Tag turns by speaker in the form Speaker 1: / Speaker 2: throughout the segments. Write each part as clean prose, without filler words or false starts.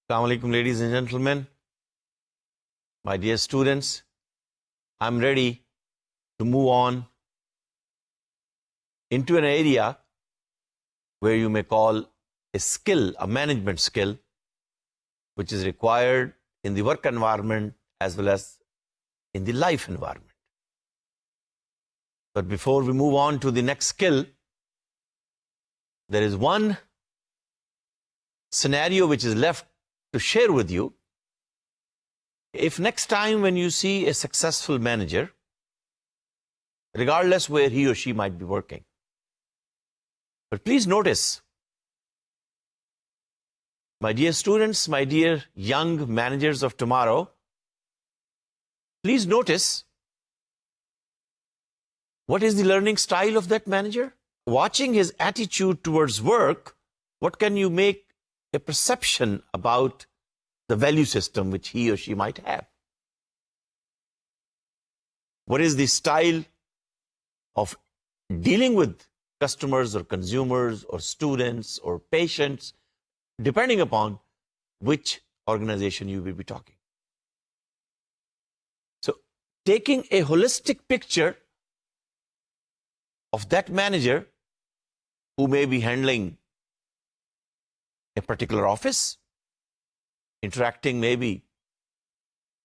Speaker 1: Assalamu alaikum, ladies and gentlemen, my dear students. I'm ready to move on into an area where you may call a skill, a management skill, which is required in the work environment as well as in the life environment. But before we move on to the next skill, there is one scenario which is left to share with you. If next time when you see a successful manager, regardless where he or she might be working, but please notice, my dear students, my dear young managers of tomorrow, please notice what is the learning style of that manager. Watching his attitude towards work, what can you make a perception about the value system which he or she might have? What is the style of dealing with customers or consumers or students or patients, depending upon which organization you will be talking. So, taking a holistic picture of that manager who may be handling a particular office, interacting maybe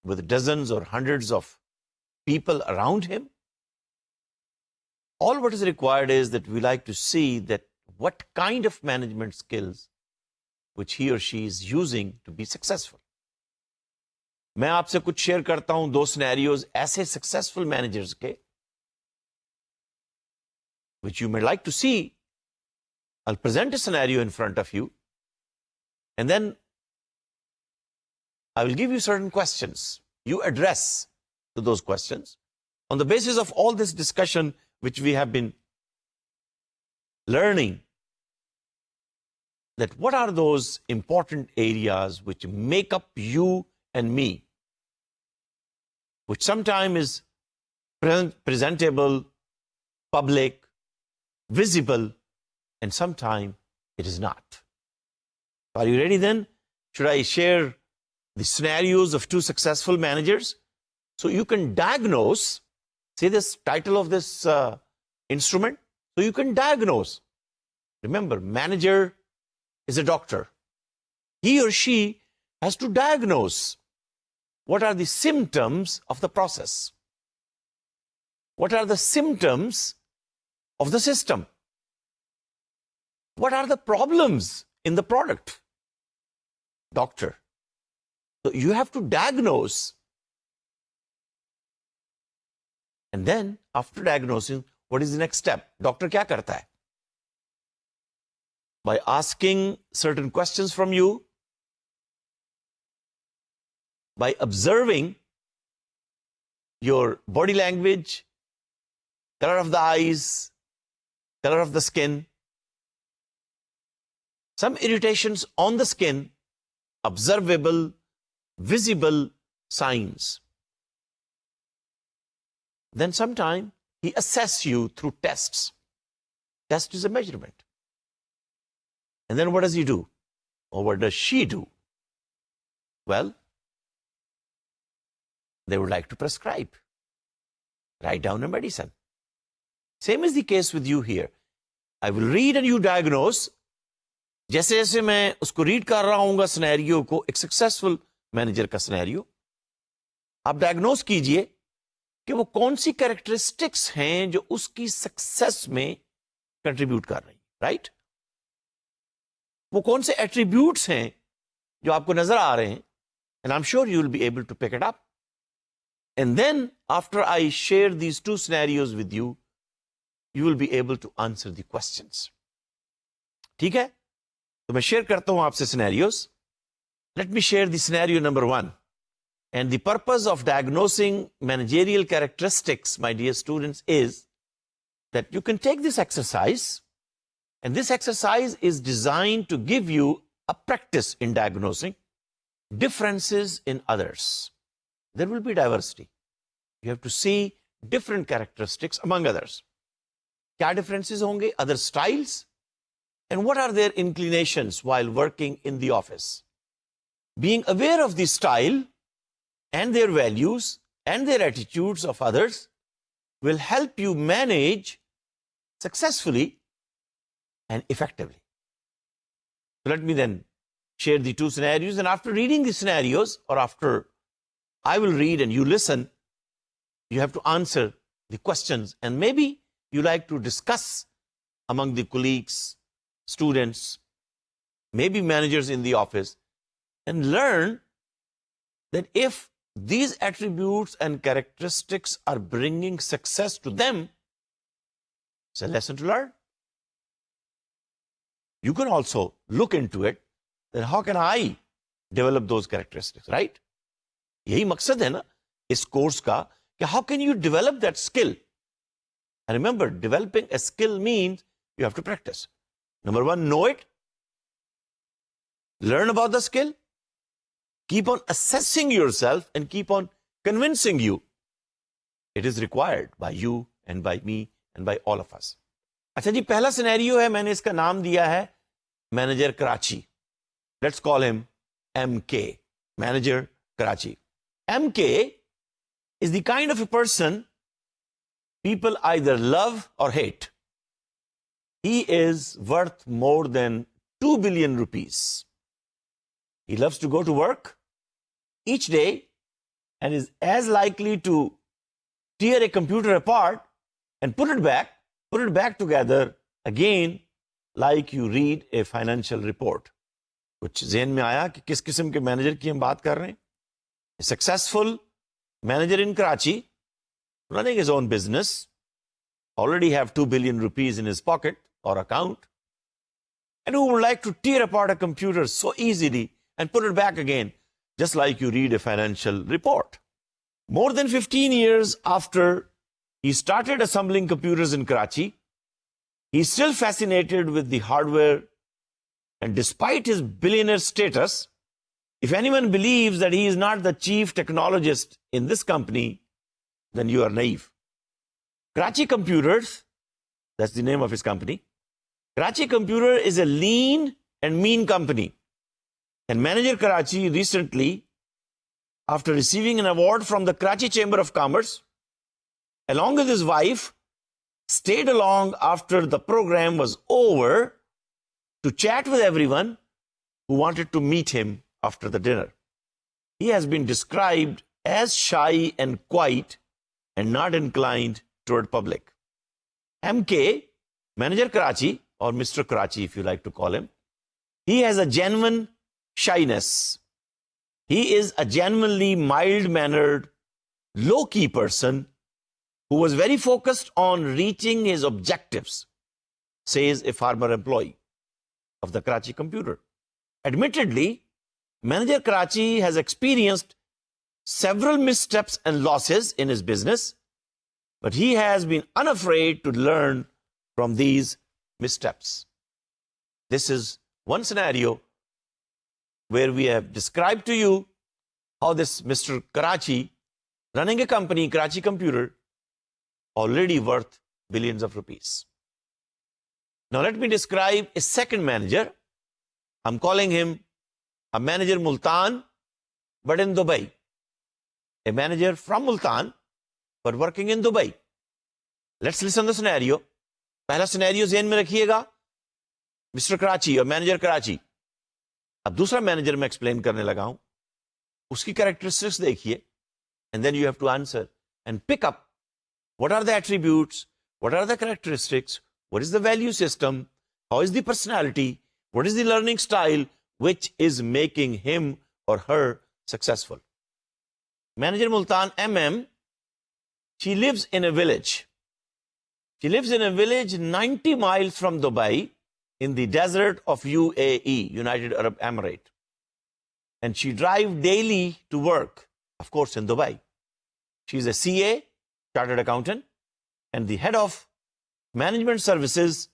Speaker 1: with dozens or hundreds of people around him. All what is required is that we like to see that what kind of management skills which he or she is using to be successful. मैं आपसे कुछ share करता हूं दो scenarios ऐसे successful managers के which you may like to see. I'll present a scenario in front of you, and then I will give you certain questions. You address to those questions. On the basis of all this discussion which we have been learning, that what are those important areas which make up you and me, which sometimes is presentable, public, visible, and sometimes it is not. Are you ready then? Should I share the scenarios of two successful managers so you can diagnose? See this title of this instrument? So you can diagnose. Remember, manager is a doctor. He or she has to diagnose what are the symptoms of the process. What are the symptoms of the system? What are the problems in the product? Doctor. So you have to diagnose. And then, after diagnosing, what is the next step? Doctor क्या करता है? By asking certain questions from you, by observing your body language, color of the eyes, color of the skin, some irritations on the skin, observable, visible signs. Then sometime he assesses you through tests. Test is a measurement. And then what does he do? Or what does she do? Well, they would like to prescribe. Write down a medicine. Same is the case with you here. I will read and you diagnose. जैसे जैसे मैं उसको read कर रहा हूँगा scenario को, एक successful manager का scenario, आप डायग्नोस कीजिए कि वो कौन सी कैरेक्टरिस्टिक्स हैं जो उसकी सक्सेस में कंट्रीब्यूट कर रही, राइट? वो कौन से एट्रीब्यूट्स हैं जो आपको नजर आ रहे हैं, and I am sure you will be able to pick it up. And then after I share these two scenarios with you, you will be able to answer the questions. ठीक है? तो मैं शेयर करता हूं आपसे scenarios. Let me share the scenario number 1. And the purpose of diagnosing managerial characteristics, my dear students, is that you can take this exercise, and this exercise is designed to give you a practice in diagnosing differences in others. There will be diversity. You have to see different characteristics among others. क्या differences होंगे? Other styles. And what are their inclinations while working in the office? being aware of the style and their values and their attitudes of others will help you manage successfully and effectively. So let me then share the two scenarios, and after reading the scenarios, or after I will read and you listen, you have to answer the questions, and maybe you like to discuss among the colleagues, students, maybe managers in the office, and learn that if these attributes and characteristics are bringing success to them, it's a lesson to learn. You can also look into it, that how can I develop those characteristics, right? यही मकसद है ना इस course का कि how can you develop that skill? And remember, developing a skill means you have to practice. Number one, know it. Learn about the skill. Keep on assessing yourself and keep on convincing you. It is required by you and by me and by all of us. अच्छा जी, पहला scenario है, मैंने इसका नाम दिया है manager Karachi. Let's call him MK, Manager Karachi. MK is the kind of a person people either love or hate. He is worth more than 2 billion rupees. He loves to go to work each day and is as likely to tear a computer apart and put it back together again like you read a financial report. कुछ ज़हन में आया कि किस किस्म के manager की हम बात कर रहे हैं? A successful manager in Karachi, running his own business, already have 2 billion rupees in his pocket or account, and who would like to tear apart a computer so easily and put it back again, just like you read a financial report. More than 15 years after he started assembling computers in Karachi, he's still fascinated with the hardware, and despite his billionaire status, if anyone believes that he is not the chief technologist in this company, then you are naive. Karachi Computers, that's the name of his company. Karachi Computer is a lean and mean company. And Manager Karachi recently, after receiving an award from the Karachi Chamber of Commerce, along with his wife, stayed along after the program was over to chat with everyone who wanted to meet him after the dinner. He has been described as shy and quiet and not inclined toward public. MK, Manager Karachi, or Mr. Karachi if you like to call him, he has a genuine shyness. He is a genuinely mild-mannered, low-key person who was very focused on reaching his objectives, says a former employee of the Karachi Computer. Admittedly, Manager Karachi has experienced several missteps and losses in his business, but he has been unafraid to learn from these missteps. This is one scenario where we have described to you how this Mr. Karachi, running a company, Karachi Computer, already worth billions of rupees. Now let me describe a second manager. I'm calling him a manager Multan, but in Dubai. A manager from Multan, but working in Dubai. Let's listen to the scenario. पहला scenario ज़हन में रखिएगा, Mr. Karachi और manager Karachi. अब दूसरा manager मैं explain करने लगा हूं. उसकी characteristics देखिए, and then you have to answer and pick up what are the attributes, what are the characteristics, what is the value system, how is the personality, what is the learning style which is making him or her successful. Manager Multan MM, she lives in a village. She lives in a village 90 miles from Dubai in the desert of UAE, United Arab Emirates. And she drives daily to work, of course, in Dubai. She's a CA, chartered accountant, and the head of management services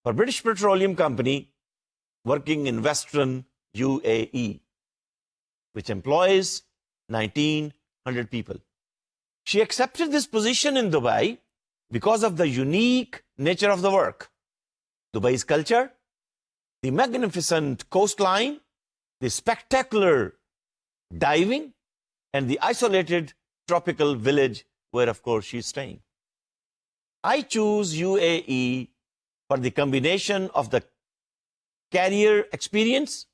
Speaker 1: for British Petroleum Company, working in Western UAE, which employs 1,900 people. She accepted this position in Dubai because of the unique nature of the work, Dubai's culture, the magnificent coastline, the spectacular diving, and the isolated tropical village where, of course, she's staying. I choose UAE for the combination of the career experience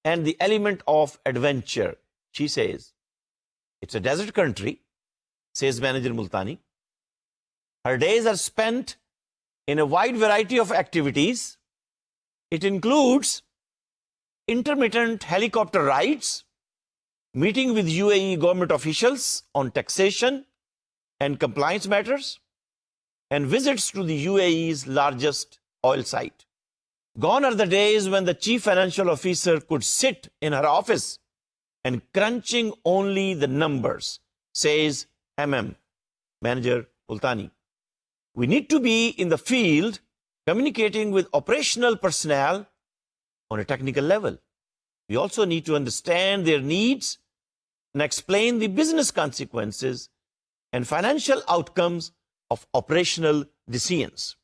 Speaker 1: and the element of adventure. She says, it's a desert country, says Manager Multani. Her days are spent in a wide variety of activities. It includes intermittent helicopter rides, meeting with UAE government officials on taxation and compliance matters, and visits to the UAE's largest oil site. Gone are the days when the chief financial officer could sit in her office and crunching only the numbers, says Manager Multani. We need to be in the field communicating with operational personnel on a technical level. We also need to understand their needs and explain the business consequences and financial outcomes of operational decisions.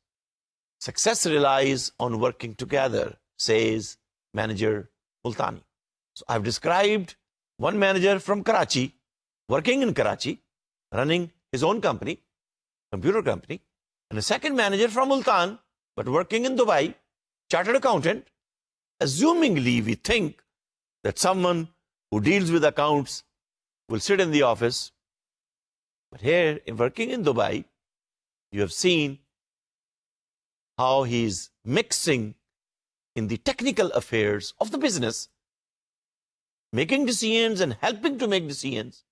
Speaker 1: Success relies on working together, says Manager Multani. So I've described one manager from Karachi, working in Karachi, running his own company, computer company, and a second manager from Multan, but working in Dubai, chartered accountant. Assumingly, we think that someone who deals with accounts will sit in the office. But here, working in Dubai, you have seen how he's mixing in the technical affairs of the business, making decisions and helping to make decisions,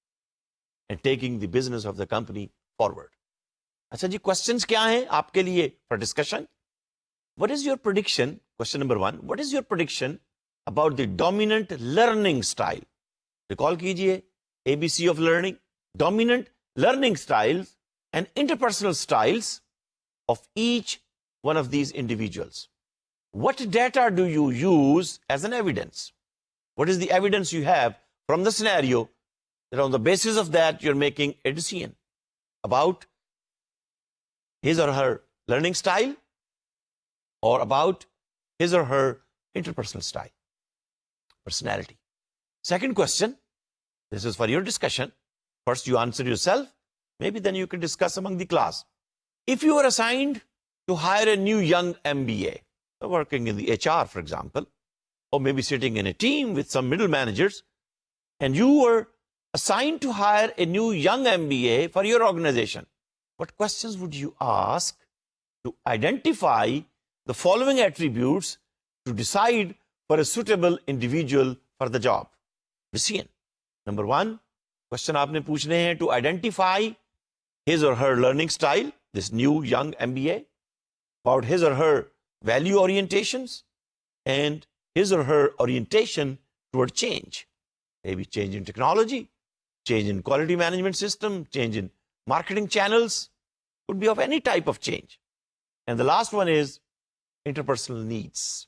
Speaker 1: and taking the business of the company forward. अच्छा जी, questions क्या हैं आपके लिए for discussion? What is your prediction? Question number 1. What is your prediction about the dominant learning style? Recall कीजिए ABC of learning, dominant learning styles and interpersonal styles of each one of these individuals. What data do you use as an evidence? What is the evidence you have from the scenario that on the basis of that you're making a decision about his or her learning style or about his or her interpersonal style, personality? Second question, this is for your discussion. First you answer yourself, maybe then you can discuss among the class. If you are assigned to hire a new young MBA, working in the HR, for example, or maybe sitting in a team with some middle managers, and you were assigned to hire a new young MBA for your organization, what questions would you ask to identify the following attributes to decide for a suitable individual for the job? Decision. Number 1, question आपने पूछने हैं to identify his or her learning style, this new young MBA, about his or her value orientations and his or her orientation toward change. Maybe change in technology, change in quality management system, change in marketing channels, could be of any type of change. And the last one is interpersonal needs.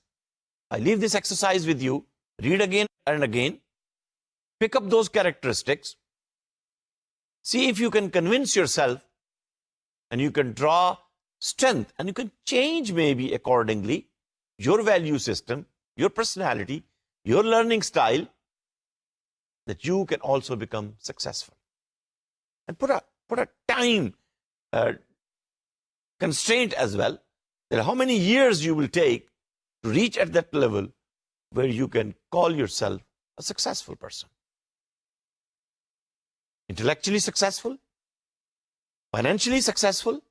Speaker 1: I leave this exercise with you, read again and again, pick up those characteristics, see if you can convince yourself, and you can draw strength, and you can change maybe accordingly your value system, your personality, your learning style, that you can also become successful. And put a time constraint as well, that how many years you will take to reach at that level where you can call yourself a successful person. Intellectually successful, financially successful,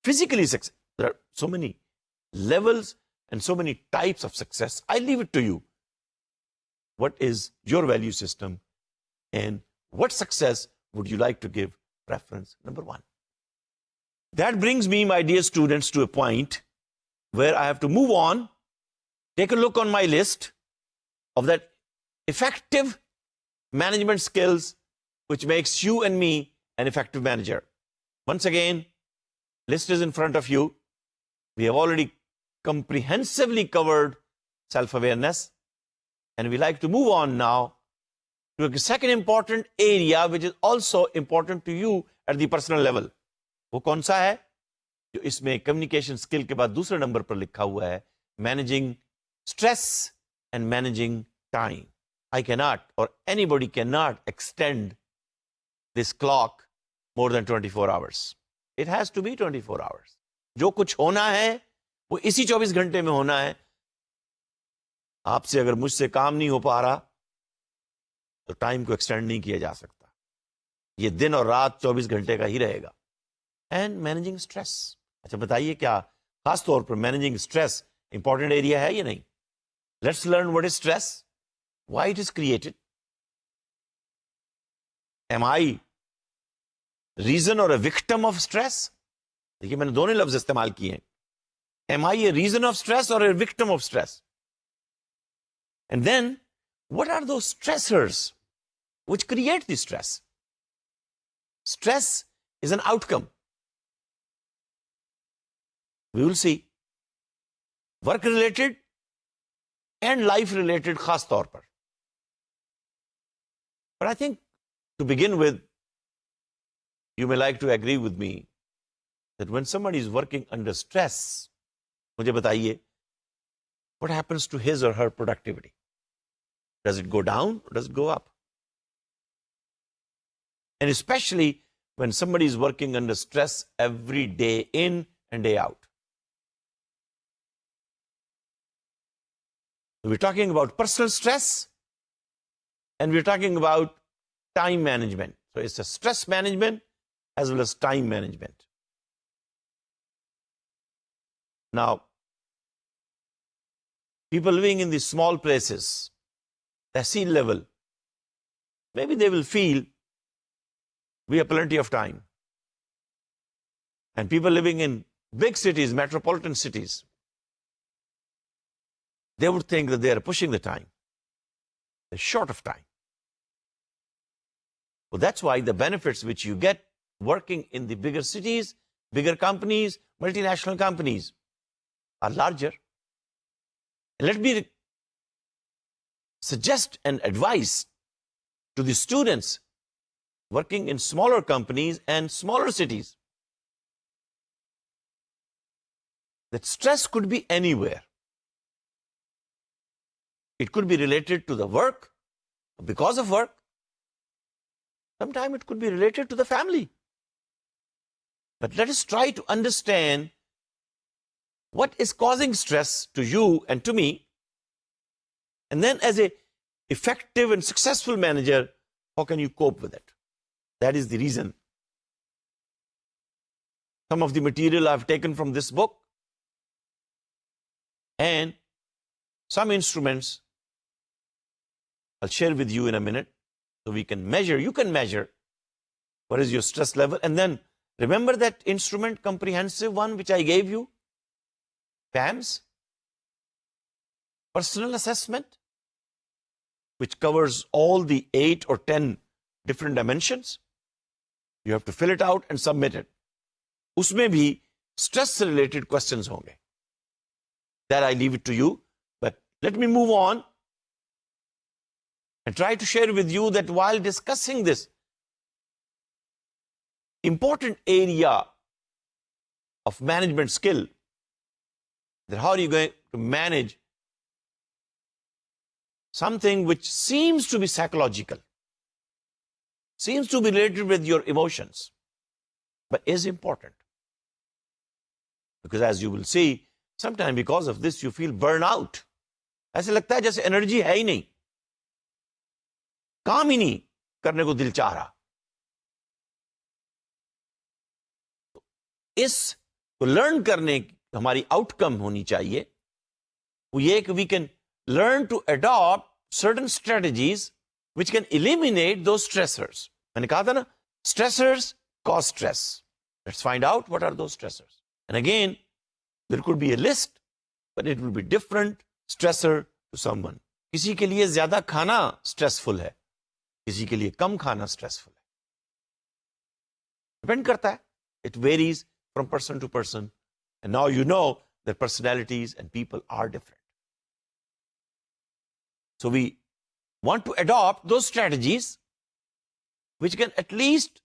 Speaker 1: physically successful. There are so many levels and so many types of success. I leave it to you. What is your value system and what success would you like to give preference? Number 1. That brings me, my dear students, to a point where I have to move on. Take a look on my list of that effective management skills which makes you and me an effective manager. Once again, list is in front of you. We have already comprehensively covered self-awareness, and we like to move on now to a second important area which is also important to you at the personal level. वो कौन सा है? जो इसमें communication skill के बाद दूसरे number पर लिखा हुआ है, managing stress and managing time. I cannot, or anybody cannot extend this clock more than 24 hours. It has to be 24 hours. जो कुछ होना है वो इसी 24 घंटे में होना है. आपसे अगर मुझसे काम नहीं हो पा रहा तो टाइम को एक्सटेंड नहीं किया जा सकता. ये दिन और रात 24 घंटे का ही रहेगा. And managing stress. अच्छा बताइए, क्या खास तौर पर मैनेजिंग स्ट्रेस इंपॉर्टेंट एरिया है या नहीं? Let's learn what is stress, why it is created. Am I reason or a victim of stress? देखिए मैंने दोनों लफ्ज इस्तेमाल किए हैं. Am I a reason of stress और a victim of stress? And then what are those stressors which create the stress? Stress is an outcome. We will see. Work related and life related khas taur par. But I think to begin with, you may like to agree with me that when somebody is working under stress, mujhe bataiye, what happens to his or her productivity? Does it go down or does it go up? And especially when somebody is working under stress every day in and day out. We're talking about personal stress and we're talking about time management. So it's a stress management as well as time management. Now, people living in these small places, sea level, maybe they will feel we have plenty of time. And people living in big cities, metropolitan cities, they would think that they are pushing the time. They're short of time. Well, that's why the benefits which you get working in the bigger cities, bigger companies, multinational companies are larger. And let me suggest and advise to the students working in smaller companies and smaller cities that stress could be anywhere. It could be related to the work, because of work. Sometimes it could be related to the family. But let us try to understand what is causing stress to you and to me. And then as a effective and successful manager, how can you cope with it? That is the reason. Some of the material I've taken from this book and some instruments I'll share with you in a minute so we can measure, you can measure what is your stress level. And then remember that instrument, comprehensive one, which I gave you, PAMS, personal assessment, which covers all the 8 or 10 different dimensions. You have to fill it out and submit it. Usme bhi stress related questions honge. That I leave it to you. But let me move on and try to share with you that while discussing this important area of management skill, that how are you going to manage something which seems to be psychological, seems to be related with your emotions, but is important. Because as you will see, sometimes because of this you feel burnout. ऐसे लगता है जैसे energy है ही नहीं, काम ही नहीं करने को दिल चाह रहा. इस को लर्न करने की हमारी आउटकम होनी चाहिए वो ये कि we can learn to adopt certain strategies which can eliminate those stressors. मैंने कहा था ना, stressors cause stress. Let's find out what are those stressors. And again, there could be a list, but it will be different stressor to someone. किसी के लिए ज्यादा खाना stressful है, किसी के लिए कम खाना stressful है. Depend करता है. It varies from person to person. And now you know that personalities and people are different. So we want to adopt those strategies which can at least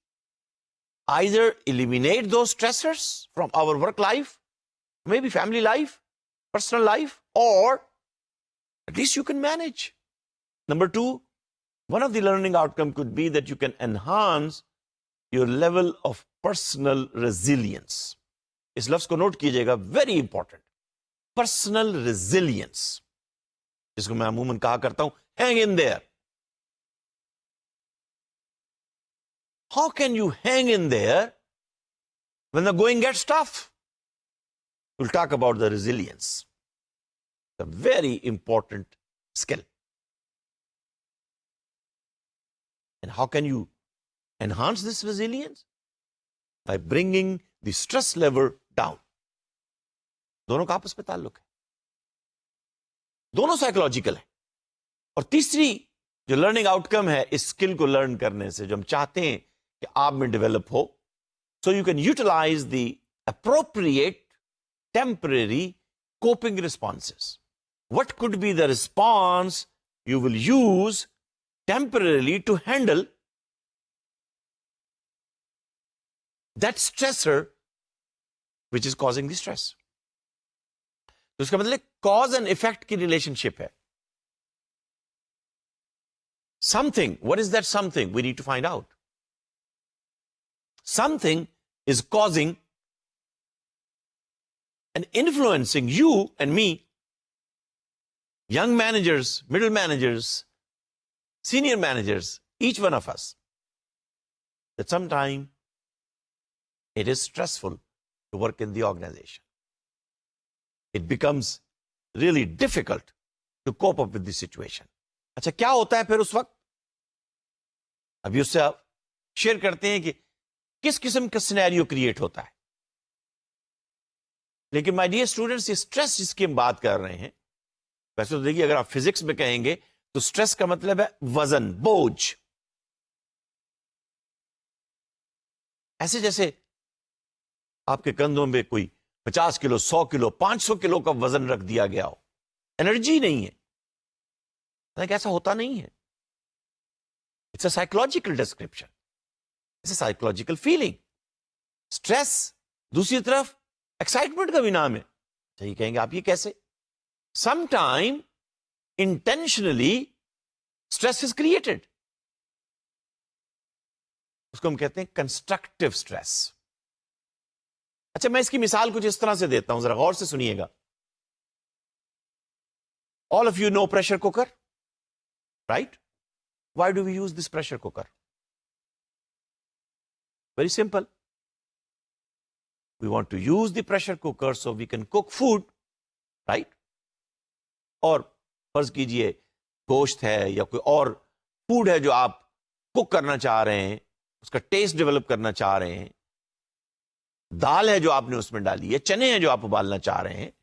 Speaker 1: either eliminate those stressors from our work life, maybe family life, personal life, or At least you can manage. Number two, one of the learning outcome could be that you can enhance your level of personal resilience. इस लफ्ज को note कीजिएगा, very important. Personal resilience, जिसको मैं अमूमन कहा करता हूं, hang in there. How can you hang in there when the going gets tough? We'll talk about the resilience. It's a very important skill. And how can you enhance this resilience? By bringing the stress level down. दोनों का आपस में ताल्लुक है, दोनों psychological है. और तीसरी जो लर्निंग आउटकम है इस स्किल को लर्न करने से, जो हम चाहते हैं कि आप में डेवलप हो, so you can utilize the appropriate temporary coping responses. What could be the response you will use temporarily to handle that stressor which is causing the stress? तो इसका मतलब cause and effect की relationship है. Something, what is that something? We need to find out. Something is causing and influencing you and me, young managers, middle managers, senior managers, each one of us, that sometime it is stressful to work in the organization. It becomes really difficult to cope up with the situation. अच्छा, क्या होता है फिर उस वक्त? अभी उससे आप शेयर करते हैं कि किस किस्म का सिनेरियो क्रिएट होता है. लेकिन माय डियर स्टूडेंट्स, ये स्ट्रेस जिसकी हम बात कर रहे हैं, वैसे तो देखिए अगर आप फिजिक्स में कहेंगे तो स्ट्रेस का मतलब है वजन, बोझ. ऐसे जैसे आपके कंधों में कोई 50 किलो, 100 किलो, 500 किलो का वजन रख दिया गया हो, एनर्जी नहीं है. ऐसा होता नहीं है. It's a psychological description, it's a psychological feeling. Stress दूसरी तरफ एक्साइटमेंट का भी नाम है. सही कहेंगे आप, ये कैसे? Sometime intentionally stress is created. उसको हम कहते हैं कंस्ट्रक्टिव स्ट्रेस. अच्छा, मैं इसकी मिसाल कुछ इस तरह से देता हूं, जरा गौर से सुनिएगा. All of you know pressure cooker, right? Why do we use this pressure cooker? Very simple. We want to use the pressure cooker so we can cook food, right? और फर्ज कीजिए गोश्त है या कोई और फूड है जो आप कुक करना चाह रहे हैं, उसका टेस्ट डेवलप करना चाह रहे हैं. दाल है जो आपने उसमें डाली है, चने हैं जो आप उबालना चाह रहे हैं.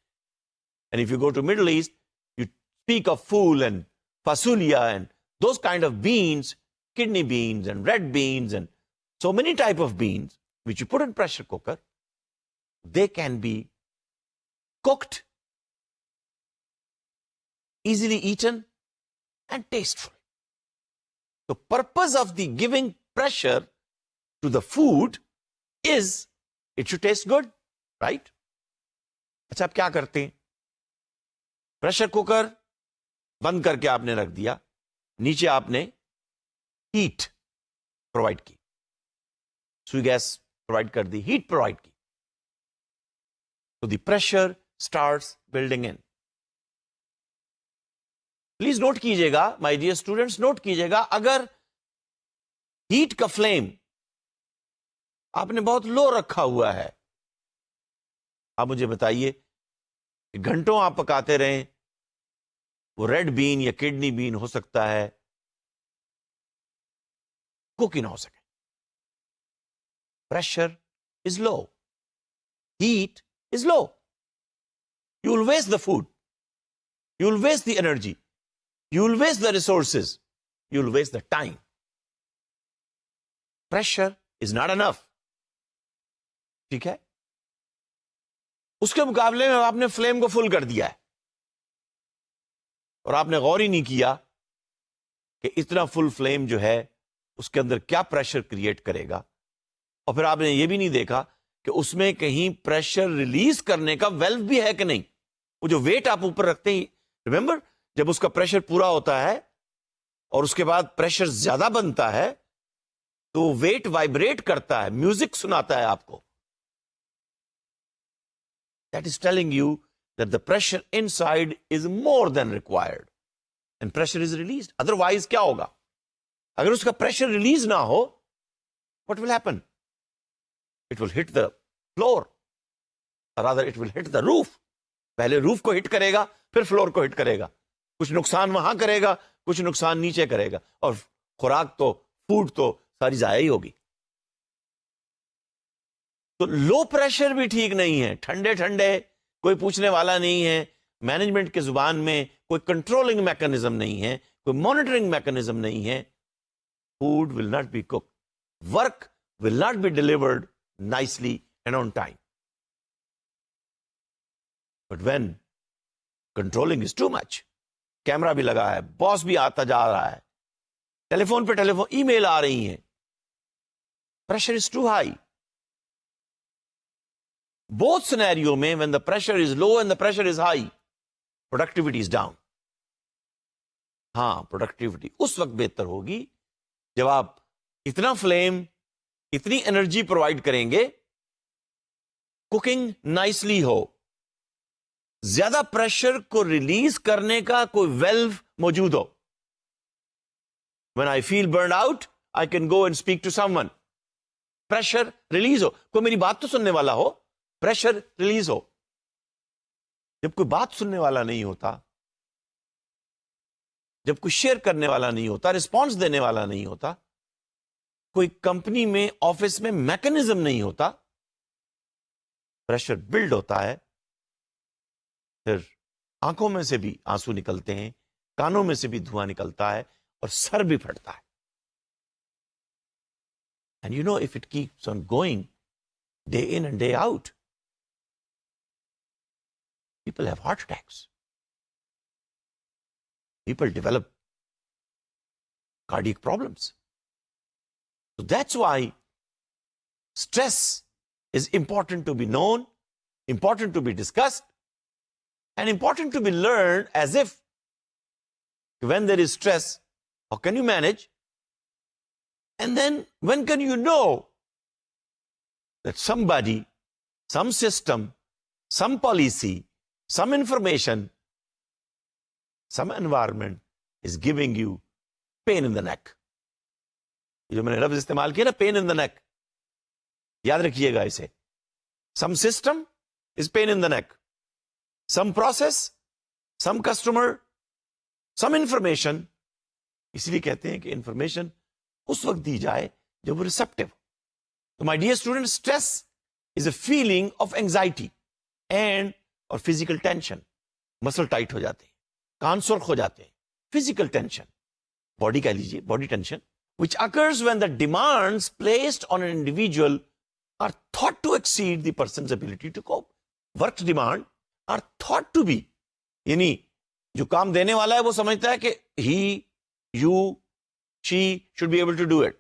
Speaker 1: And if you go to Middle East, you speak of fool and fasulia and those kind of beans, kidney beans and red beans and so many type of beans which you put in pressure cooker. They can be cooked, easily eaten and tasteful. The purpose of the giving pressure to the food is it should taste good, right? अच्छा, आप क्या करते हैं? Pressure cooker बंद करके आपने रख दिया, नीचे आपने हीट प्रोवाइड की, सुई गैस प्रोवाइड कर दी, हीट प्रोवाइड की. तो the pressure starts building in. Please note कीजिएगा माय डियर स्टूडेंट्स, नोट कीजिएगा, अगर हीट का फ्लेम आपने बहुत लो रखा हुआ है, आप मुझे बताइए कि घंटों आप पकाते रहें, वो रेड बीन या किडनी बीन हो सकता है कुक ही ना हो सके. Pressure is low, heat is low. You will waste the food. You will waste the energy. You will waste the resources. You will waste the time. Pressure is not enough. ठीक है? उसके मुकाबले में आपने flame को full कर दिया है और आपने गौर ही नहीं किया कि इतना फुल फ्लेम जो है उसके अंदर क्या प्रेशर क्रिएट करेगा. और फिर आपने ये भी नहीं देखा कि उसमें कहीं प्रेशर रिलीज करने का वेल्व भी है कि नहीं. वो जो वेट आप ऊपर रखते हैं, रिमेंबर जब उसका प्रेशर पूरा होता है और उसके बाद प्रेशर ज्यादा बनता है तो वेट वाइब्रेट करता है, म्यूजिक सुनाता है आपको. That is telling you that the pressure inside is more than required and pressure is released. Otherwise क्या होगा? अगर उसका प्रेशर रिलीज ना हो, what will happen? It will hit the floor, or rather it will hit the roof. पहले roof को hit करेगा, फिर फ्लोर को हिट करेगा. कुछ नुकसान वहां करेगा, कुछ नुकसान नीचे करेगा, और खुराक तो, फूड तो सारी जाया ही होगी. तो लो प्रेशर भी ठीक नहीं है. ठंडे ठंडे कोई पूछने वाला नहीं है, मैनेजमेंट के जुबान में कोई कंट्रोलिंग मैकेनिज्म नहीं है, कोई मॉनिटरिंग मैकेनिज्म नहीं है. Food will not be cooked. Work will not be delivered nicely and on time. But when controlling is too much, camera भी लगा है, बॉस भी आता जा रहा है, टेलीफोन पे टेलीफोन, ईमेल आ रही हैं, pressure is too high. Both scenario में when the pressure is low and the pressure is high, productivity is down. हाँ, productivity उस वक्त बेहतर होगी जब आप इतना फ्लेम, इतनी एनर्जी प्रोवाइड करेंगे, कुकिंग नाइसली हो, ज्यादा प्रेशर को रिलीज करने का कोई वेल्व मौजूद हो. When I feel burned out, I can go and speak to someone. Pressure release हो, कोई मेरी बात तो सुनने वाला हो, प्रेशर रिलीज हो. जब कोई बात सुनने वाला नहीं होता, जब कोई शेयर करने वाला नहीं होता, रिस्पॉन्स देने वाला नहीं होता, कोई कंपनी में, ऑफिस में मैकेनिज्म नहीं होता, प्रेशर बिल्ड होता है. फिर आंखों में से भी आंसू निकलते हैं, कानों में से भी धुआं निकलता है, और सर भी फटता है. And you know, if it keeps on going day in and day out, people have heart attacks. People develop cardiac problems. So that's why stress is important to be known, important to be discussed, and important to be learned. As if when there is stress, how can you manage? And then when can you know that somebody, some system, some policy, some information, some environment is giving you pain in the neck. जो मैंने लफ्ज इस्तेमाल किया ना, pain in the neck, याद रखिएगा इसे. Some system is pain in the neck. Some process, some customer, some information. इसलिए कहते हैं कि इंफॉर्मेशन उस वक्त दी जाए जब वो रिसेप्टिव. तो my dear student, stress is a feeling of anxiety and और फिजिकल टेंशन. मसल टाइट हो जाते हैं, कान सुर्ख हो जाते हैं. फिजिकल टेंशन, बॉडी कह लीजिए, body tension, which occurs when the demands placed on an individual are thought to exceed the person's ability to cope. Work demand are thought to be, यानी जो काम देने वाला है वो समझता है कि he, you, she should be able to do it.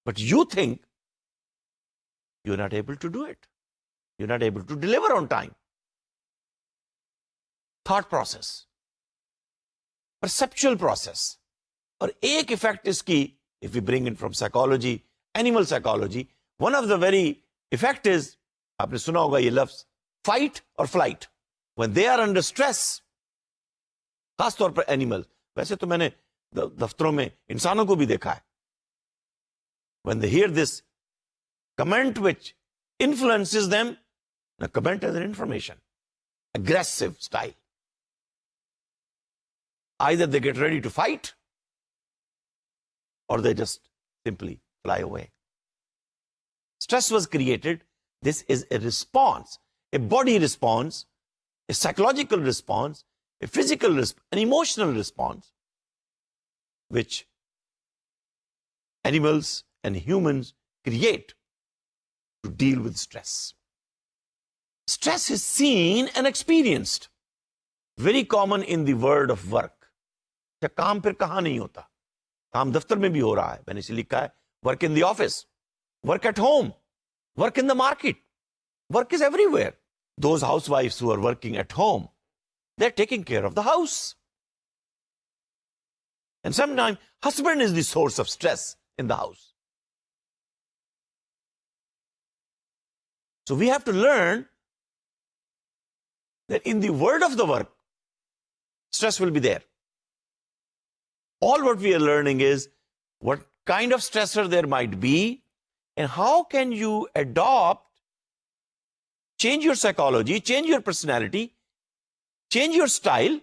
Speaker 1: But you think you're not able to do it. You're not able to deliver on time. Thought process, perceptual process. और एक इफेक्ट इसकी, if we bring it from psychology, animal psychology, one of the very effect is, आपने सुना होगा ये लफ्ज, fight or flight. When they are under stress, खास तौर पर एनिमल, वैसे तो मैंने दफ्तरों में इंसानों को भी देखा है, when they hear this comment which influences them, the comment as an information, aggressive style. Either they get ready to fight or they just simply fly away. Stress was created. This is a response, a body response, a psychological response, a physical response, an emotional response, which animals and humans create to deal with stress. Stress is seen and experienced. Very common in the world of work. क्या काम फिर कहाँ नहीं होता? काम दफ्तर में भी हो रहा है. मैंने इसे लिखा है, work in the office, work at home, work in the market. Work is everywhere. Those housewives who are working at home, they're taking care of the house. And sometimes husband is the source of stress in the house. So we have to learn that in the world of the work, stress will be there. All what we are learning is what kind of stressor there might be and how can you adopt, change your psychology, change your personality, change your style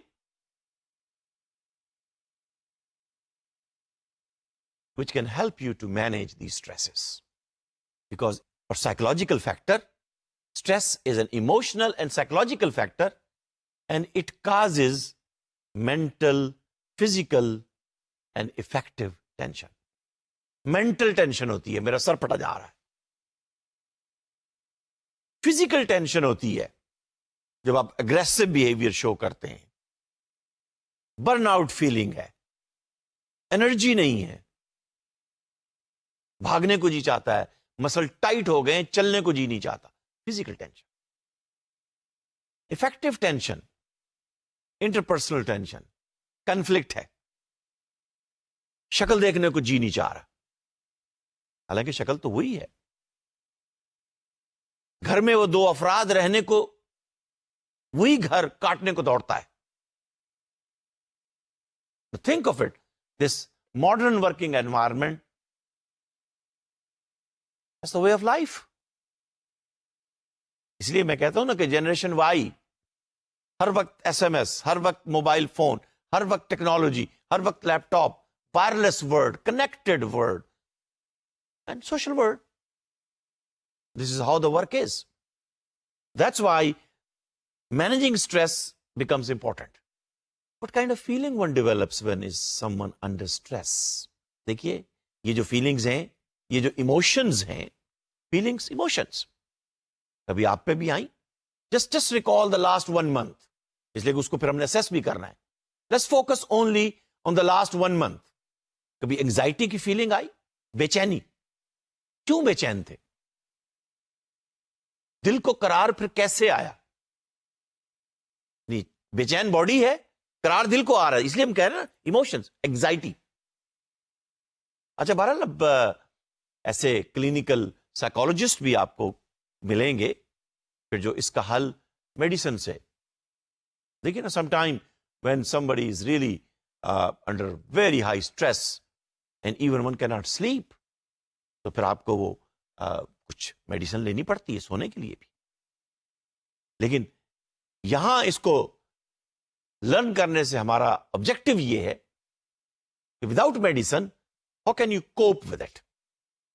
Speaker 1: which can help you to manage these stresses. Because for psychological factor, stress is an emotional and psychological factor and it causes mental, physical and effective tension. Mental tension होती है, मेरा sir फटा जा रहा है. Physical tension होती है जब आप aggressive behavior show करते हैं. Burnout feeling है, energy नहीं है, भागने को जी चाहता है, मसल टाइट हो गए, चलने को जी नहीं चाहता. Physical tension. Effective tension, interpersonal tension, conflict है, शक्ल देखने को जी नहीं चाह रहा, हालांकि शक्ल तो वही है. घर में वो दो अफराद रहने को, वही घर काटने को दौड़ता है. Think of it, this modern working environment, that's the way of life. इसलिए मैं कहता हूं ना कि जनरेशन वाई हर वक्त एसएमएस, हर वक्त मोबाइल फोन, हर वक्त टेक्नोलॉजी, हर वक्त laptop, wireless world, connected world and social world. This is how the work is. That's why managing stress becomes important. What kind of feeling one develops when is someone under stress? देखिए, ये जो feelings हैं, ये जो emotions हैं, feelings, emotions, कभी आप पे भी आई? Just recall the last 1 month. इसलिए कि उसको फिर हमने assess भी करना है. Let's focus only on the last 1 month. कभी anxiety की feeling आई? बेचैनी? क्यों बेचैन थे? दिल को करार फिर कैसे आया? नहीं, बेचैन बॉडी है, करार दिल को आ रहा है, इसलिए हम कह रहे हैं ना, इमोशंस, एंजाइटी. अच्छा, बहरहाल अब ऐसे क्लिनिकल साइकोलॉजिस्ट भी आपको मिलेंगे फिर जो इसका हल मेडिसिन से. देखिए ना, sometime when somebody is really under very high stress and even one can not sleep, तो फिर आपको वो कुछ मेडिसिन लेनी पड़ती है सोने के लिए भी. लेकिन यहां इसको लर्न करने से हमारा ऑब्जेक्टिव ये है कि without medicine how can you cope with it,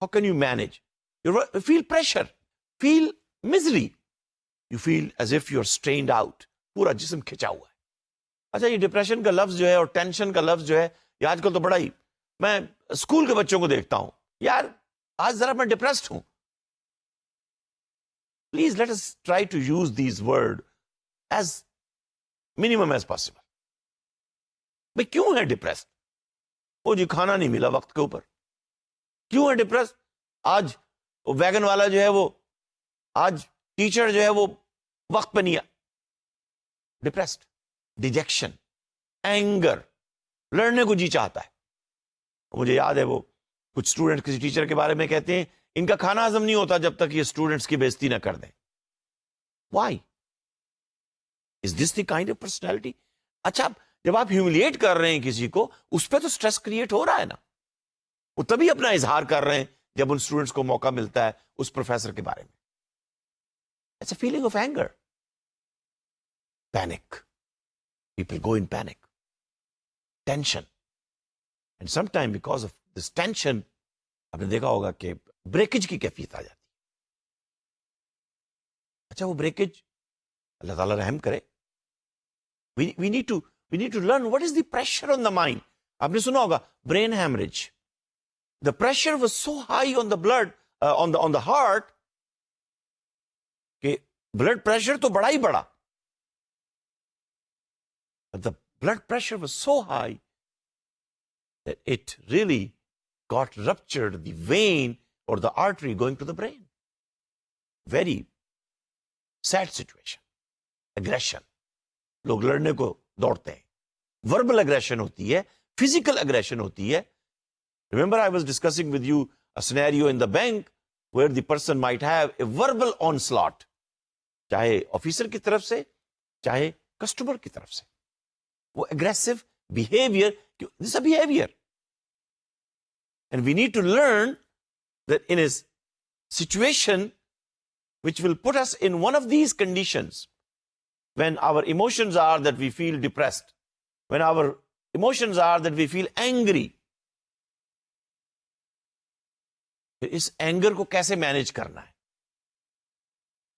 Speaker 1: how can you manage. You feel pressure, feel misery, you feel as if you are strained out, पूरा जिस्म खिंचा हुआ है. अच्छा, ये डिप्रेशन का लफ्ज जो है और टेंशन का लफ्ज जो है, ये आजकल तो बड़ा ही, मैं स्कूल के बच्चों को देखता हूं, यार आज जरा मैं डिप्रेस्ड हूं. Please let us try to use these word as minimum as possible. भाई क्यों है डिप्रेस्ड? वो जी खाना नहीं मिला वक्त के ऊपर. क्यों है डिप्रेस्ड? आज वैगन वाला जो है वो, आज टीचर जो है वो वक्त पे नहीं आया. डिप्रेस्ड, डिजेक्शन, एंगर, लड़ने को जी चाहता है. मुझे याद है वो कुछ स्टूडेंट किसी टीचर के बारे में कहते हैं, इनका खाना हजम नहीं होता जब तक ये स्टूडेंट्स की बेइज्जती ना कर दें. Why? Is this the kind of personality? अच्छा, जब आप ह्यूमिलिएट कर रहे हैं किसी को, उस पर तो स्ट्रेस क्रिएट हो रहा है ना. वो तभी अपना इजहार कर रहे हैं जब उन स्टूडेंट्स को मौका मिलता है उस प्रोफेसर के बारे में. It's a feeling of anger, panic. People go in panic, tension, and sometime because of this tension आपने देखा होगा कि ब्रेकेज की कैफियत आ जाती है. अच्छा, वो ब्रेकेज अल्लाह ताला रहम करे. we need to learn what is the pressure on the mind. आपने सुना होगा brain hemorrhage. The pressure was so high on the blood, on the heart, कि blood pressure तो बड़ा ही बड़ा. But the blood pressure was so high that it really got ruptured, the vein or the artery going to the brain. Very sad situation. Aggression. लोग लड़ने को दौड़ते हैं. Verbal aggression होती है, फिजिकल अग्रेशन होती है. Remember, I was discussing with you a scenario in the bank where the person might have a verbal onslaught, चाहे ऑफिसर की तरफ से, चाहे कस्टमर की तरफ से. वो aggressive behavior, this is a behavior. And we need to learn that in a situation which will put us in one of these conditions, when our emotions are that we feel depressed, when our emotions are that we feel angry, इस anger को कैसे manage करना है?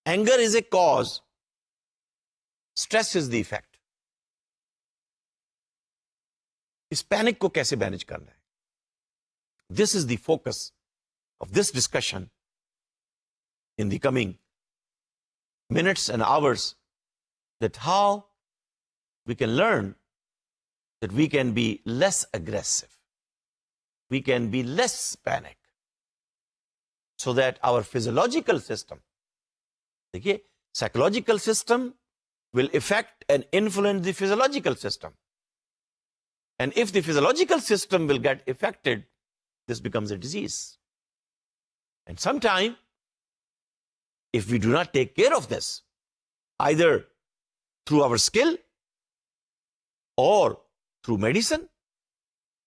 Speaker 1: Anger is a cause, stress is the effect. इस panic को कैसे manage करना है? This is the focus of this discussion in the coming minutes and hours, that how we can learn that we can be less aggressive, we can be less panic, so that our physiological system, देखिए, psychological system will affect and influence the physiological system. And if the physiological system will get affected, this becomes a disease. And sometime, if we do not take care of this, either through our skill or through medicine,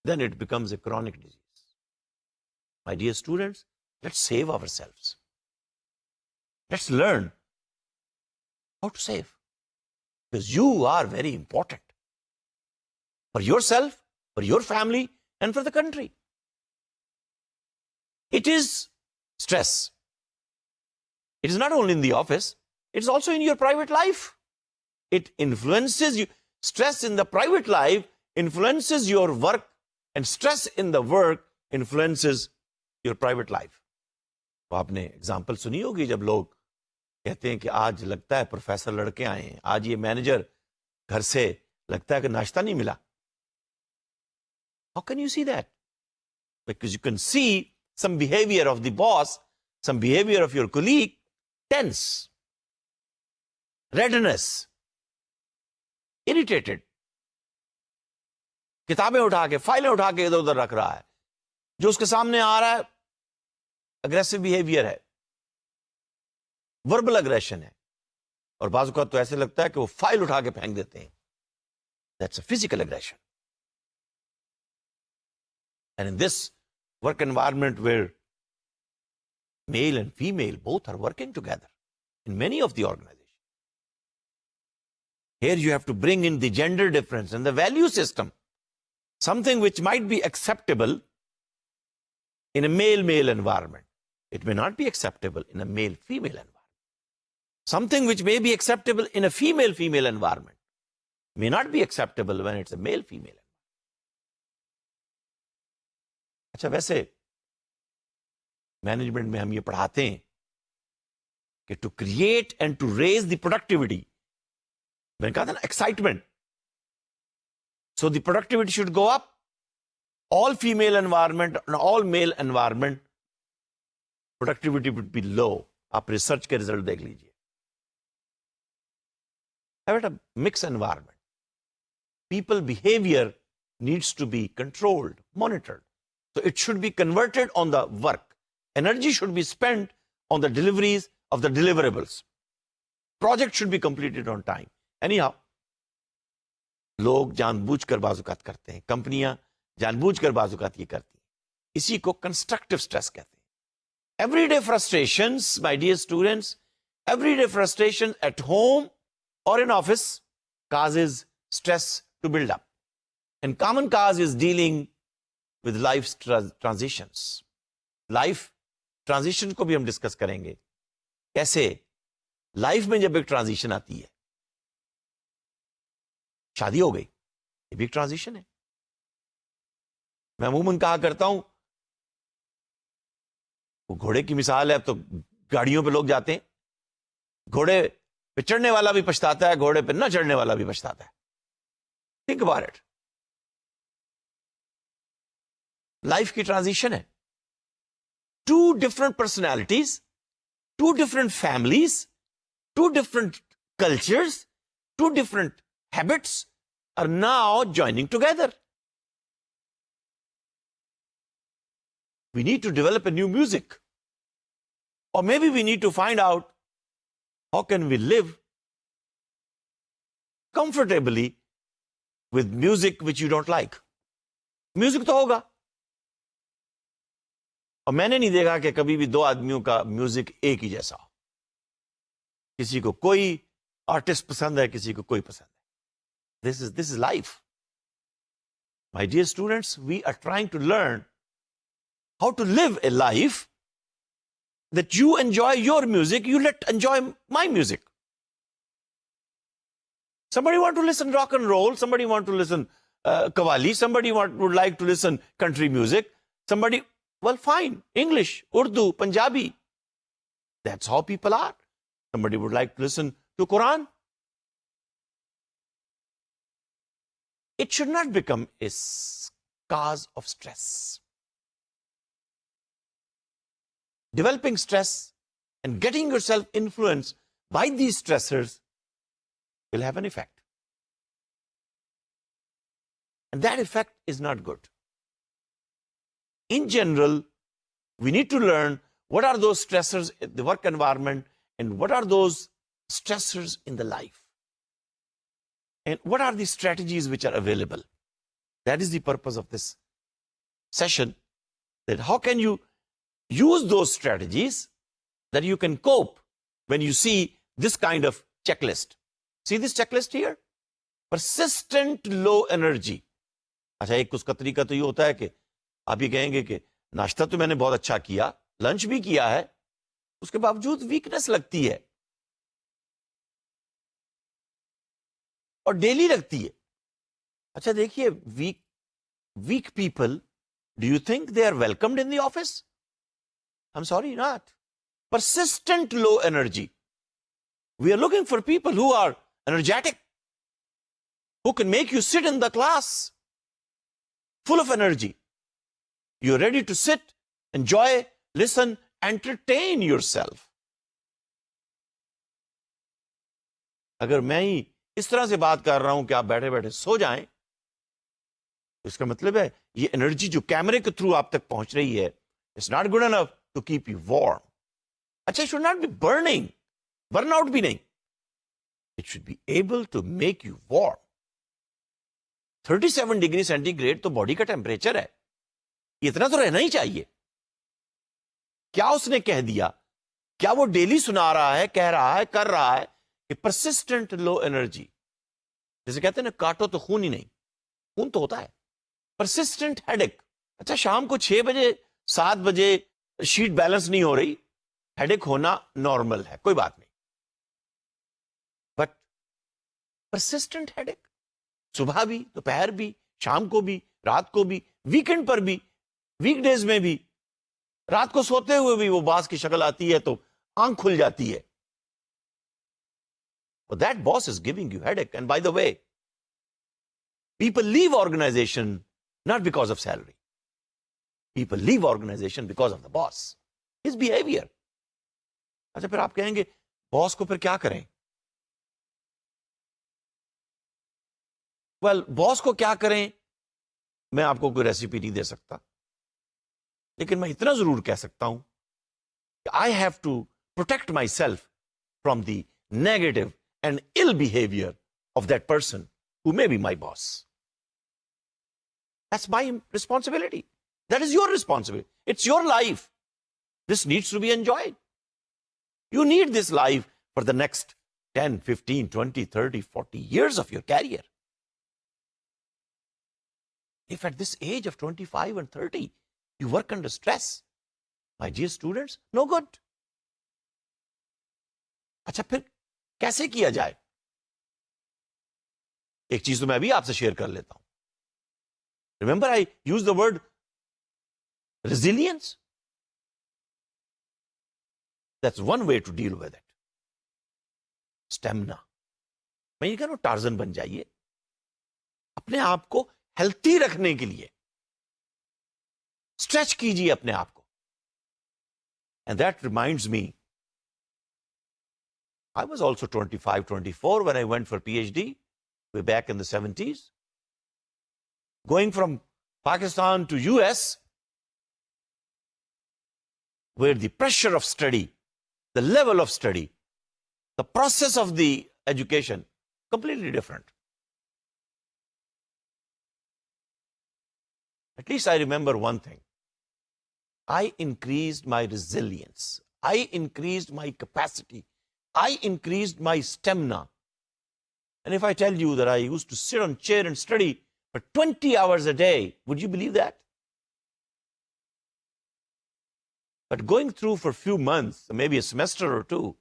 Speaker 1: then it becomes a chronic disease. My dear students, let's save ourselves. Let's learn how to save. Because you are very important for yourself, for your family, and for the country. It is stress. It is not only in the office, it is also in your private life. It influences you. Stress in the private life influences your work, and stress in the work influences your private life. तो आपने example सुनी होगी जब लोग कहते हैं कि आज लगता है प्रोफेसर लड़के आए हैं, आज ये मैनेजर घर से लगता है कि नाश्ता नहीं मिला. How can you see that? Because you can see some behavior of the boss, some behavior of your colleague, tense, redness, irritated. किताबें उठा के, फाइलें उठा के इधर उधर रख रहा है. जो उसके सामने आ रहा है अग्रेसिव बिहेवियर है, वर्बल अग्रेशन है, और बाजू का तो ऐसे लगता है कि वो फाइल उठा के फेंक देते हैं. That's a physical aggression. And in this work environment where male and female both are working together in many of the organizations, here you have to bring in the gender difference and the value system, something which might be acceptable in a male-male environment. It may not be acceptable in a male-female environment. Something which may be acceptable in a female-female environment may not be acceptable when it's a male-female environment. अच्छा, वैसे management में हम ये पढ़ाते हैं कि to create and to raise the productivity, मैंने कहा था ना, excitement, so the productivity should go up. All female environment and all male environment productivity would be low. आप रिसर्च के रिजल्ट देख लीजिए. Have a mix environment. People behaviour needs to be controlled, monitored. So it should be converted on the work. Energy should be spent on the deliveries of the deliverables. Project should be completed on time. Anyhow, लोग जानबूझकर बाजुकात करते हैं, कंपनियां जानबूझकर बाजुकात ये करती हैं. इसी को कंस्ट्रक्टिव स्ट्रेस कहते हैं. Everyday frustrations, my dear students, everyday frustration at home or in office causes stress to build up. And common cause is dealing with life's transitions. Life transition को भी हम डिस्कस करेंगे. कैसे लाइफ में जब एक ट्रांजिशन आती है, शादी हो गई, ये भी एक ट्रांजिशन है. मैं अमूमन कहा करता हूं, वो घोड़े की मिसाल है. अब तो गाड़ियों पे लोग जाते हैं, घोड़े पे चढ़ने वाला भी पछताता है, घोड़े पे ना चढ़ने वाला भी पछताता है. Think about it. लाइफ की ट्रांजिशन है. Two different personalities, two different families, two different cultures, two different habits are now joining together. we need to develop a new music. Or maybe we need to find out how can we live comfortably with music which you don't like. Music तो होगा. और मैंने नहीं देखा कि कभी भी दो आदमियों का म्यूजिक एक ही जैसा हो. किसी को कोई आर्टिस्ट पसंद है, किसी को कोई पसंद है. This is life. My dear students, we are trying to learn how to live a life that you enjoy your music, you let enjoy my music. Somebody want to listen rock and roll, somebody want to listen Qawwali, somebody would like to listen country music, somebody, well, fine, English, Urdu, Punjabi. That's how people are. Somebody would like to listen to Quran. It should not become a cause of stress. Developing stress and getting yourself influenced by these stressors will have an effect. And that effect is not good. In general, we need to learn what are those stressors in the work environment and what are those stressors in the life. And what are the strategies which are available? That is the purpose of this session. That how can you use those strategies that you can cope when you see this kind of checklist. See this checklist here? Persistent low energy. अच्छा, एक उसका तरीका तो ये होता है कि आप ये कहेंगे कि नाश्ता तो मैंने बहुत अच्छा किया, लंच भी किया है, उसके बावजूद वीकनेस लगती है और डेली लगती है. अच्छा देखिए, weak people, do you think they are welcomed in the office? I'm sorry, not. Persistent low energy. We are looking for people who are energetic, who can make you sit in the class full of energy. You're ready to sit, enjoy, listen, entertain yourself. अगर मैं ही इस तरह से बात कर रहा हूं कि आप बैठे बैठे सो जाएं, तो इसका मतलब है ये एनर्जी जो कैमरे के थ्रू आप तक पहुंच रही है, it's not good enough to keep you warm. अच्छा, it should not be burning. Burnout भी नहीं. It should be able to make you warm. 37 degree centigrade तो बॉडी का टेम्परेचर है. इतना तो रहना ही चाहिए. क्या उसने कह दिया? क्या वो डेली सुना रहा है, कह रहा है, कर रहा है कि persistent low energy. जैसे कहते हैं ना, काटो तो खून ही नहीं, खून तो होता है. Persistent headache. अच्छा, शाम को 6 बजे 7 बजे शीट बैलेंस नहीं हो रही, हेडेक होना नॉर्मल है, कोई बात नहीं. बट परसिस्टेंट हेडेक सुबह भी, दोपहर भी, शाम को भी, रात को भी, वीकेंड पर भी, वीकडेज में भी, रात को सोते हुए भी वो बॉस की शक्ल आती है तो आंख खुल जाती है. But that boss is giving you headache. And by the way, people leave organization not because of salary. People leave organization because of the boss, his behavior. अच्छा, फिर आप कहेंगे बॉस को फिर क्या करें? Well, बॉस को क्या करें, मैं आपको कोई रेसिपी नहीं दे सकता, लेकिन मैं इतना जरूर कह सकता हूं कि I have to protect myself from the negative and ill behavior of that person who may be my boss. That's my responsibility. That is your responsibility. It's your life. This needs to be enjoyed. You need this life for the next 10, 15, 20, 30, 40 years of your career. If at this age of 25 and 30, you work under stress, my dear students, no good. अच्छा, फिर कैसे किया जाए? एक चीज तो मैं भी आपसे शेयर कर लेता हूं. Remember, I used the word resilience. That's one way to deal with it. Stamina. मैं ये कह रहा हूं, टार्जन बन जाइए अपने आप को हेल्थी रखने के लिए. स्ट्रेच कीजिए अपने आप को. And that reminds me, I was also 25, 24 when I went for PhD, way back in the 70s. Going from Pakistan to US, where the pressure of study, the level of study, the process of the education, completely different. At least I remember one thing. I increased my resilience. I increased my capacity. I increased my stamina. And if I tell you that I used to sit on a chair and study for 20 hours a day, would you believe that? But going through for a few months, maybe a semester or two,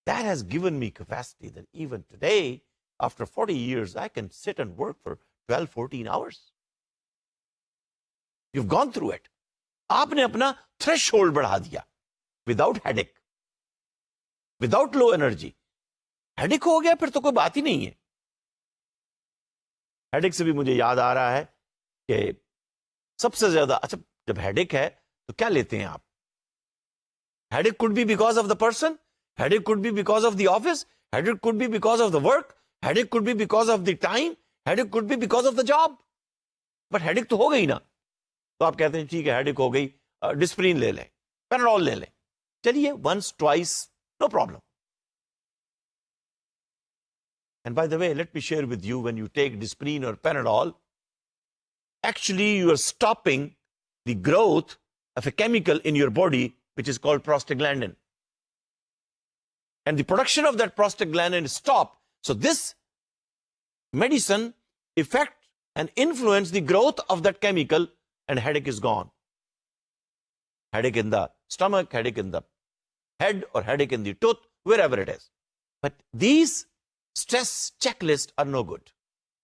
Speaker 1: that has given me capacity that even today, after 40 years, I can sit and work for 12, 14 hours. You've gone through it. आपने अपना threshold बढ़ा दिया. Without headache. Without low energy. Headache हो गया फिर तो कोई बात ही नहीं है. Headache से भी मुझे याद आ रहा है कि सबसे ज्यादा, अच्छा जब headache है तो क्या लेते हैं आप? Headache could be because of the person. Headache could be because of the office. Headache could be because of the work. Headache could be because of the time. Headache could be because of the job. But headache तो हो गई ना. तो आप कहते हैं ठीक है हेडेक हो गई, डिस्प्रिन ले लें, पैनाडोल ले लें. चलिए once, twice, no problem. And by the way, let me share with you, when you take Disprin or Panadol, actually you are stopping the growth of a chemical in your body which is called prostaglandin. And the production of that prostaglandin is stopped. So this medicine affect and influence the growth of that chemical, and headache is gone. Headache in the stomach, headache in the head, or headache in the tooth, wherever it is. But these stress checklists are no good.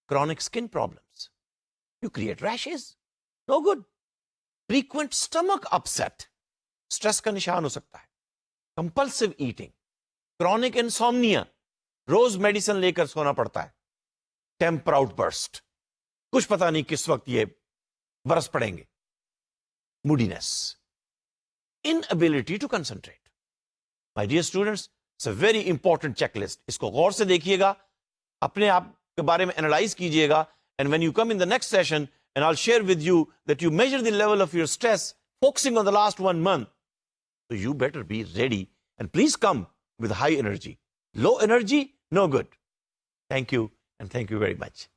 Speaker 1: Chronic skin problems. You create rashes. No good. Frequent stomach upset. Stress का निशान हो सकता है. Compulsive eating. Chronic insomnia. रोज medicine लेकर सोना पड़ता है. Temper outburst. कुछ पता नहीं किस वक्त ये बरस पड़ेंगे. Moodiness. Inability to concentrate. My dear students, it's a very important checklist. इसको गौर से देखिएगा, अपने आप के बारे में एनालाइज कीजिएगा, and when you come in the next session, and I'll share with you that you measure the level of your stress, focusing on the last 1 month. So you better be ready, and please come with high energy. Low energy, no good. Thank you, and thank you very much.